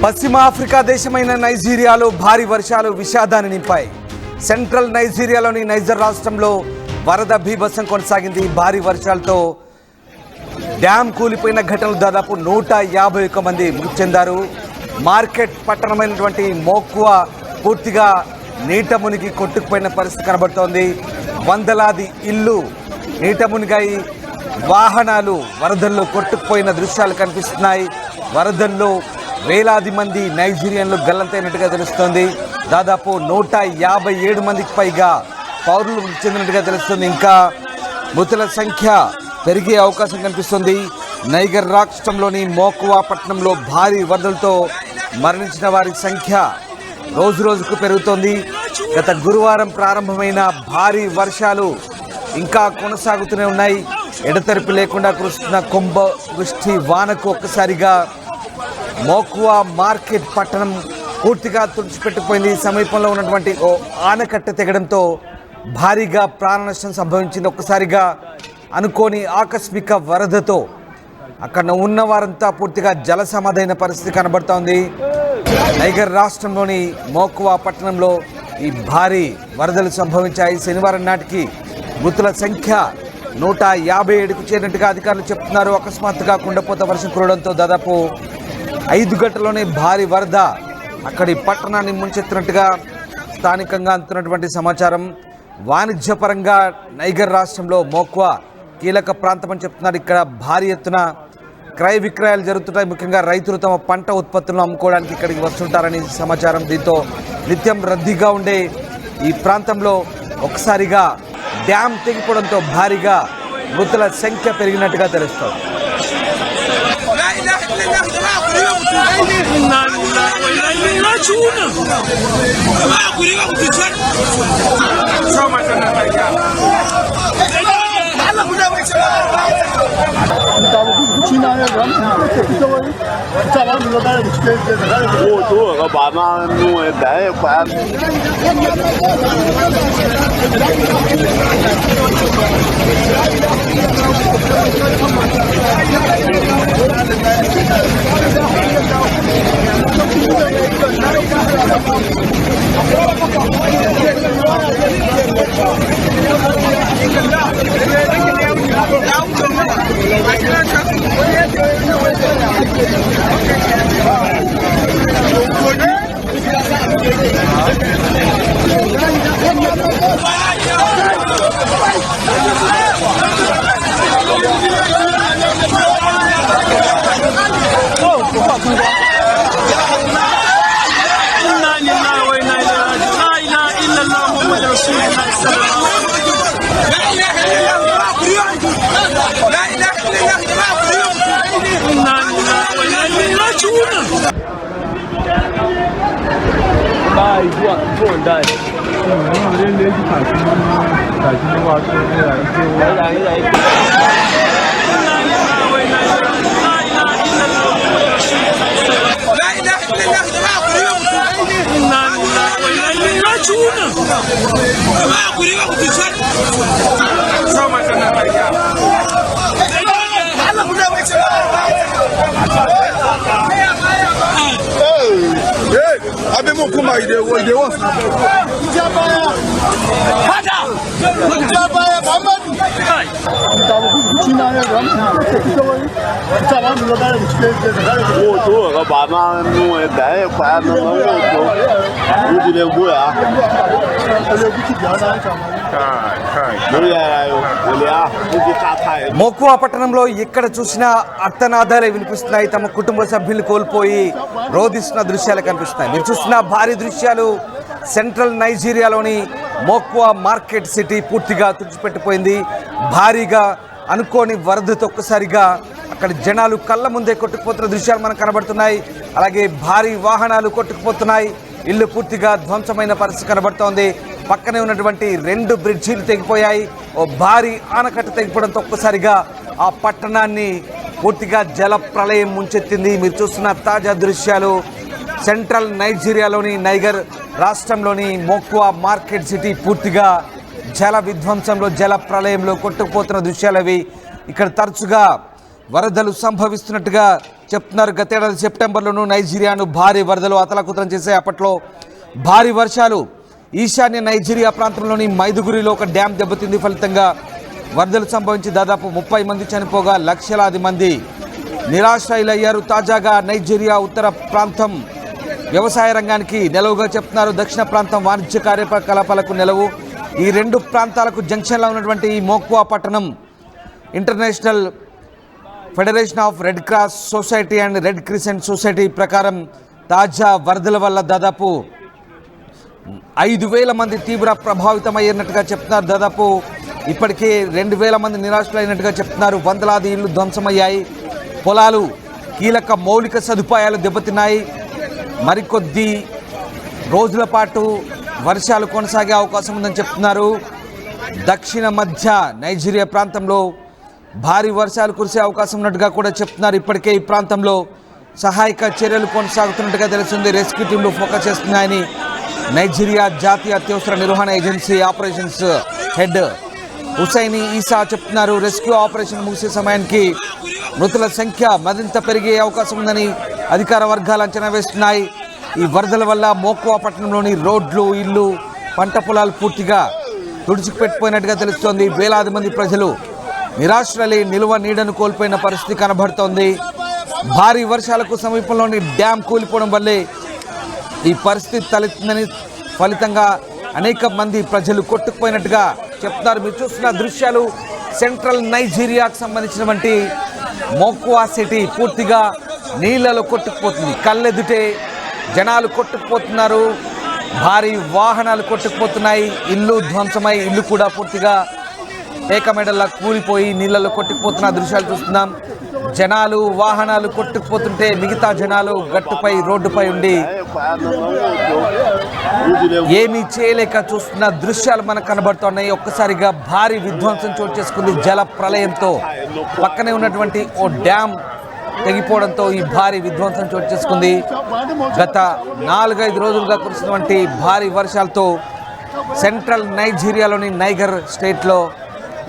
పశ్చిమ ఆఫ్రికా దేశమైన నైజీరియాలో భారీ వర్షాలు విషాదాన్ని నింపాయి. సెంట్రల్ నైజీరియాలోని నైజర్ రాష్ట్రంలో వరద బీభత్సం కొనసాగింది. భారీ వర్షాలతో డ్యామ్ కూలిపోయిన ఘటనలు దాదాపు 151 మంది మృతి చెందారు. మార్కెట్ పట్టణమైనటువంటి మోక్వా పూర్తిగా నీట మునిగి కొట్టుకుపోయిన పరిస్థితి కనబడుతోంది. వందలాది ఇళ్ళు నీట మునిగాయి. వాహనాలు వరదల్లో కొట్టుకుపోయిన దృశ్యాలు కనిపిస్తున్నాయి. వరదల్లో వేలాది మంది నైజీరియన్లు గల్లంతైనట్టుగా తెలుస్తోంది. దాదాపు 157 మందికి పైగా పౌరులు మృతి చెందినట్టుగా తెలుస్తుంది. ఇంకా మృతుల సంఖ్య పెరిగే అవకాశం కనిపిస్తుంది. నైగర్ రాష్ట్రంలోని మోక్వా పట్టణంలో భారీ వరదలతో మరణించిన వారి సంఖ్య రోజు రోజుకు పెరుగుతోంది. గత గురువారం ప్రారంభమైన భారీ వర్షాలు ఇంకా కొనసాగుతూనే ఉన్నాయి. ఎడతెరిపి లేకుండా కురుస్తున్న కుంభ వృష్టి వానకు ఒక్కసారిగా మోక్వా మార్కెట్ పట్టణం పూర్తిగా తుడిచిపెట్టుకుపోయింది. సమీపంలో ఉన్నటువంటి ఓ ఆనకట్ట తెగడంతో భారీగా ప్రాణ నష్టం సంభవించింది. ఒక్కసారిగా అనుకోని ఆకస్మిక వరదతో అక్కడ ఉన్న వారంతా పూర్తిగా జల సమాధైన పరిస్థితి కనబడుతోంది. నైగర్ రాష్ట్రంలోని మోక్వా పట్టణంలో ఈ భారీ వరదలు సంభవించాయి. శనివారం నాటికి మృతుల సంఖ్య 157కు చేరినట్టుగా అధికారులు చెప్తున్నారు. అకస్మాత్తుగా కుండపోత వర్షం కురవడంతో దాదాపు 5 గంటల్లోనే భారీ వరద అక్కడి పట్టణాన్ని ముంచెత్తినట్టుగా స్థానికంగా అందుతున్నటువంటి సమాచారం. వాణిజ్యపరంగా నైగర్ రాష్ట్రంలో మోక్వా కీలక ప్రాంతం అని చెప్తున్నారు. ఇక్కడ భారీ ఎత్తున క్రయ విక్రయాలు జరుగుతుంటాయి. ముఖ్యంగా రైతులు తమ పంట ఉత్పత్తులను అమ్ముకోవడానికి ఇక్కడికి వస్తుంటారని సమాచారం. దీంతో నిత్యం రద్దీగా ఉండే ఈ ప్రాంతంలో ఒకసారిగా డ్యామ్ తెగిపోవడంతో భారీగా మృతుల సంఖ్య పెరిగినట్టుగా తెలుస్తోంది. మోక్వా పట్టణంలో ఎక్కడ చూసినా అర్థనాదాలే వినిపిస్తున్నాయి. తమ కుటుంబ సభ్యులు కోల్పోయి రోధిస్తున్న దృశ్యాలు కనిపిస్తున్నాయి. మీరు చూస్తున్న భారీ దృశ్యాలు సెంట్రల్ నైజీరియాలోని మోక్వా మార్కెట్ సిటీ పూర్తిగా తుడిచిపెట్టిపోయింది. భారీగా అనుకోని వరదతో ఒక్కసారిగా అక్కడ జనాలు కళ్ళ ముందే కొట్టుకుపోతున్న దృశ్యాలు మనకు కనబడుతున్నాయి. అలాగే భారీ వాహనాలు కొట్టుకుపోతున్నాయి. ఇల్లు పూర్తిగా ధ్వంసమైన పరిస్థితి కనబడుతోంది. పక్కనే ఉన్నటువంటి 2 బ్రిడ్జీలు తెగిపోయాయి. ఓ భారీ ఆనకట్ట తెగిపోవడంతో ఒక్కసారిగా ఆ పట్టణాన్ని పూర్తిగా జల ప్రళయం ముంచెత్తింది. మీరు చూస్తున్న తాజా దృశ్యాలు సెంట్రల్ నైజీరియాలోని నైగర్ రాష్ట్రంలోని మోక్వా మార్కెట్ సిటీ పూర్తిగా జల విధ్వంసంలో జల ప్రళయంలో కొట్టుకుపోతున్న దృశ్యాలు అవి. ఇక్కడ తరచుగా వరదలు సంభవిస్తున్నట్టుగా చెప్తున్నారు. గతేడాది సెప్టెంబర్లోనూ నైజీరియాను భారీ వరదలు అతలాకుతలం చేశాయి. అప్పట్లో భారీ వర్షాలు ఈశాన్య నైజీరియా ప్రాంతంలోని మైదుగురిలో ఒక డ్యాం దెబ్బతింది. ఫలితంగా వరదలు సంభవించి దాదాపు 30 మంది చనిపోగా లక్షలాది మంది నిరాశ్రయులయ్యారు. తాజాగా నైజీరియా ఉత్తర ప్రాంతం వ్యవసాయ రంగానికి నెలవుగా చెప్తున్నారు. దక్షిణ ప్రాంతం వాణిజ్య కార్యకలాపాలకు నెలవు. ఈ రెండు ప్రాంతాలకు జంక్షన్లో ఉన్నటువంటి ఈ మోక్వా పట్టణం international federation of red cross society and red crescent society ప్రకారం తాజా వరదల వల్ల దాదాపు 5,000 మంది తీవ్ర ప్రభావితమయ్యినట్టుగా చెప్తున్నారు. దాదాపు ఇప్పటికే 2,000 మంది నిరాశ్రయులైనట్టుగా చెప్తున్నారు. వందలాది ఇళ్లు ధ్వంసమయ్యాయి. పొలాలు, కీలక మౌలిక సదుపాయాలు దెబ్బతిన్నాయి. మరికొద్ది రోజుల పాటు వర్షాలు కొనసాగే అవకాశం ఉందని చెప్తున్నారు. దక్షిణ మధ్య నైజీరియా ప్రాంతంలో భారీ వర్షాలు కురిసే అవకాశం ఉన్నట్టుగా కూడా చెప్తున్నారు. ఇప్పటికే ఈ ప్రాంతంలో సహాయక చర్యలు కొనసాగుతున్నట్టుగా తెలుస్తుంది. రెస్క్యూ టీంలు ఫోకస్ చేస్తున్నాయని నైజీరియా జాతీయ అత్యవసర నిర్వహణ ఏజెన్సీ ఆపరేషన్స్ హెడ్ హుసైని ఈసా చెప్తున్నారు. రెస్క్యూ ఆపరేషన్ ముగిసే సమయానికి మృతుల సంఖ్య మరింత పెరిగే అవకాశం ఉందని అధికార వర్గాలు అంచనా వేస్తున్నాయి. ఈ వరదల వల్ల మోక్వా పట్టణంలోని రోడ్లు, ఇళ్ళు, పంట పొలాలు పూర్తిగా తుడిచిపెట్టిపోయినట్టుగా తెలుస్తోంది. వేలాది మంది ప్రజలు నిరాశ్రలై నిలువ నీడను కోల్పోయిన పరిస్థితి కనబడుతోంది. భారీ వర్షాలకు సమీపంలోని డ్యాం కూలిపోవడం వల్లే ఈ పరిస్థితి తలెత్తిందని, ఫలితంగా అనేక మంది ప్రజలు కొట్టుకుపోయినట్టుగా చెప్తున్నారు. మీరు చూస్తున్న దృశ్యాలు సెంట్రల్ నైజీరియాకు సంబంధించినటువంటి మోక్వా సిటీ పూర్తిగా నీళ్లలో కొట్టుకుపోతుంది. కళ్ళెదుటే జనాలు కొట్టుకుపోతున్నారు. భారీ వాహనాలు కొట్టుకుపోతున్నాయి. ఇల్లు ధ్వంసమై ఇల్లు కూడా పూర్తిగా ఏకమెడల్లా కూలిపోయి నీళ్ళలో కొట్టుకుపోతున్న దృశ్యాలు చూస్తున్నాం. జనాలు, వాహనాలు కొట్టుకుపోతుంటే మిగతా జనాలు గట్టుపై, రోడ్డుపై ఉండి ఏమీ చేయలేక చూస్తున్న దృశ్యాలు మనకు కనబడుతున్నాయి. ఒక్కసారిగా భారీ విధ్వంసం చోటు చేసుకుంది. జల ప్రళయంతో పక్కనే ఉన్నటువంటి ఓ డ్యాం తెగిపోవడంతో ఈ భారీ విధ్వంసం చోటు చేసుకుంది. గత 4-5 రోజులుగా కురిసినటువంటి భారీ వర్షాలతో సెంట్రల్ నైజీరియాలోని నైగర్ స్టేట్లో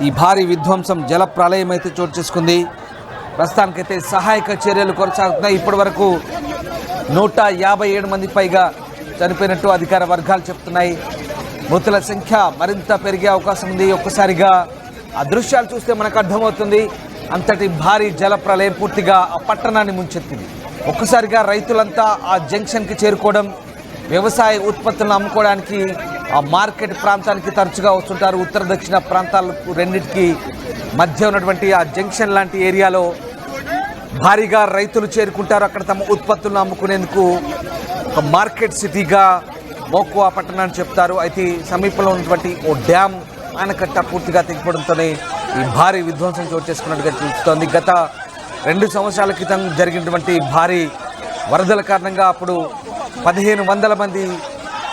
ఈ భారీ విధ్వంసం, జల ప్రళయం అయితే చోటు చేసుకుంది. ప్రస్తుతానికైతే సహాయక చర్యలు కొనసాగుతున్నాయి. ఇప్పటి వరకు 157 మంది పైగా చనిపోయినట్టు అధికార వర్గాలు చెప్తున్నాయి. మృతుల సంఖ్య మరింత పెరిగే అవకాశం ఉంది. ఒక్కసారిగా ఆ దృశ్యాలు చూస్తే మనకు అర్థమవుతుంది. అంతటి భారీ జల ప్రళయం పూర్తిగా ఆ పట్టణాన్ని ముంచెత్తింది. ఒక్కసారిగా రైతులంతా ఆ జంక్షన్కి చేరుకోవడం, వ్యవసాయ ఉత్పత్తులను అమ్ముకోవడానికి ఆ మార్కెట్ ప్రాంతానికి తరచుగా వస్తుంటారు. ఉత్తర దక్షిణ ప్రాంతాలకు రెండింటికి మధ్య ఉన్నటువంటి ఆ జంక్షన్ లాంటి ఏరియాలో భారీగా రైతులు చేరుకుంటారు. అక్కడ తమ ఉత్పత్తులను అమ్ముకునేందుకు ఒక మార్కెట్ సిటీగా మోక్వా పట్టణాన్ని చెప్తారు. అయితే సమీపంలో ఉన్నటువంటి ఓ డ్యామ్, ఆనకట్ట పూర్తిగా తెగిపోవడంతోనే ఈ భారీ విధ్వంసం చోటు చేసుకున్నట్టుగా తెలుస్తోంది. గత 2 సంవత్సరాల క్రితం జరిగినటువంటి భారీ వరదల కారణంగా అప్పుడు 1,500 మంది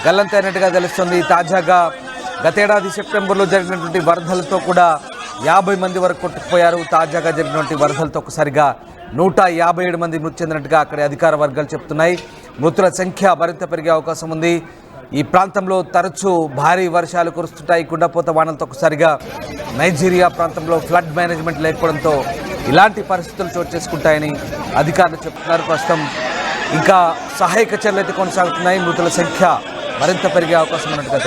గల్లంతైనట్టుగా తెలుస్తుంది. తాజాగా గతేడాది సెప్టెంబర్లో జరిగినటువంటి వరదలతో కూడా 50 మంది వరకు కొట్టుకుపోయారు. తాజాగా జరిగినటువంటి వరదలతో ఒకసారిగా 157 మంది మృతి చెందినట్టుగా అక్కడి అధికార వర్గాలు చెప్తున్నాయి. మృతుల సంఖ్య మరింత పెరిగే అవకాశం ఉంది. ఈ ప్రాంతంలో తరచూ భారీ వర్షాలు కురుస్తుంటాయి. కుండపోత వానలతో ఒకసారిగా నైజీరియా ప్రాంతంలో ఫ్లడ్ మేనేజ్మెంట్ లేకపోవడంతో ఇలాంటి పరిస్థితులు చోటు చేసుకుంటాయని అధికారులు చెప్తున్నారు. ప్రస్తుతం ఇంకా సహాయక చర్యలు అయితే కొనసాగుతున్నాయి. మృతుల సంఖ్య మరింత పెరిగే అవకాశం ఉన్నట్టుగా